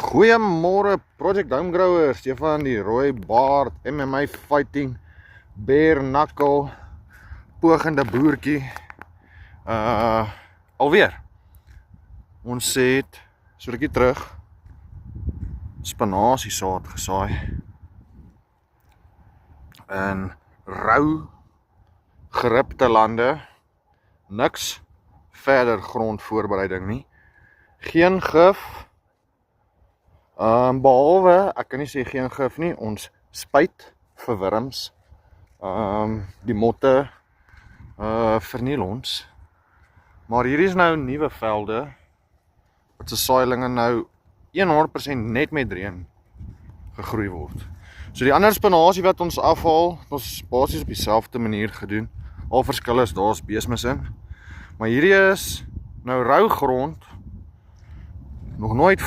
Goeiemôre Project Homegrower, Stefan die rooi baard, MMA fighting, bare knuckle, pogende boertjie. Alweer. Ons het so rukkie terug spinasiesaad gesaai in rou geribte lande. Niks verder grondvoorbereiding nie. Geen gif. Behalwe, ek kan nie sê geen gif nie, ons spuit vir wurms. Die motte verniel ons. Maar hier is nou nuwe velde wat se saailinge nou 100% net met reën gegroei word. So die ander spinasie wat ons afhaal, ons basies op dieselfde manier gedoen. Al verskil is daar's beesmis in. Maar hierdie is nou rou grond, nog nooit